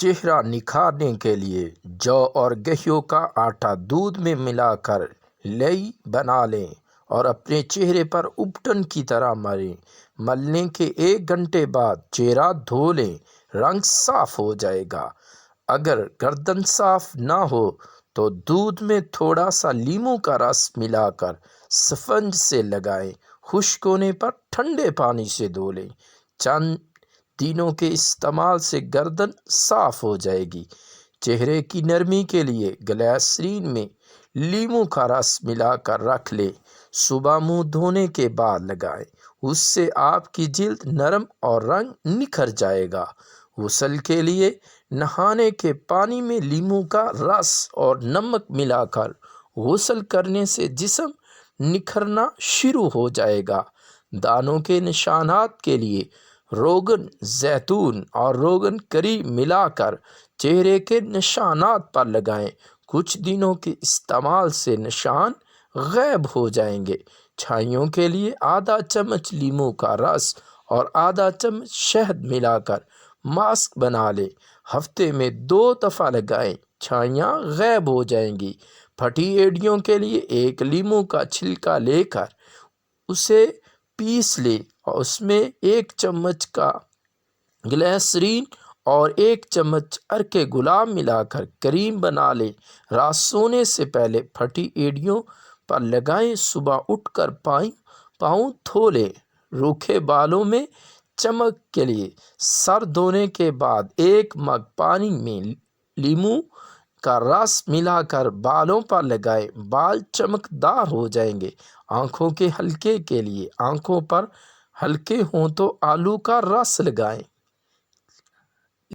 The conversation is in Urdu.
چہرہ نکھارنے کے لیے جو اور گیہوں کا آٹا دودھ میں ملا کر لئی بنا لیں اور اپنے چہرے پر ابٹن کی طرح ملیں۔ ملنے کے 1 گھنٹے بعد چہرہ دھو لیں، رنگ صاف ہو جائے گا۔ اگر گردن صاف نہ ہو تو دودھ میں تھوڑا سا لیموں کا رس ملا کر سفنج سے لگائیں۔ خشک ہونے پر ٹھنڈے پانی سے دھو لیں۔ چند دنوں کے استعمال سے گردن صاف ہو جائے گی۔ چہرے کی نرمی کے لیے گلیسرین میں لیموں کا رس ملا کر رکھ لیں۔ صبح منہ دھونے کے بعد لگائیں، اس سے آپ کی جلد نرم اور رنگ نکھر جائے گا۔ غسل کے لیے نہانے کے پانی میں لیموں کا رس اور نمک ملا کر غسل کرنے سے جسم نکھرنا شروع ہو جائے گا۔ دانوں کے نشانات کے لیے روغن زیتون اور روغن کری ملا کر چہرے کے نشانات پر لگائیں۔ کچھ دنوں کے استعمال سے نشان غائب ہو جائیں گے۔ چھائیوں کے لیے آدھا چمچ لیموں کا رس اور آدھا چمچ شہد ملا کر ماسک بنا لیں۔ ہفتے میں 2 دفعہ لگائیں، چھائیاں غائب ہو جائیں گی۔ پھٹی ایڑیوں کے لیے 1 لیموں کا چھلکا لے کر اسے پیس لیں اور اس میں 1 چمچ کا گلیسرین اور 1 چمچ عرق گلاب ملا کر کریم بنا لیں۔ رات سونے سے پہلے پھٹی ایڑیوں پر لگائیں۔ صبح اٹھ کر پاؤں دھو لیں۔ روکھے بالوں میں چمک کے لیے سر دھونے کے بعد 1 مگ پانی میں لیموں کا رس ملا کر بالوں پر لگائیں، بال چمکدار ہو جائیں گے۔ آنکھوں کے حلقے کے لیے آنکھوں پر حلقے ہوں تو آلو کا رس لگائیں۔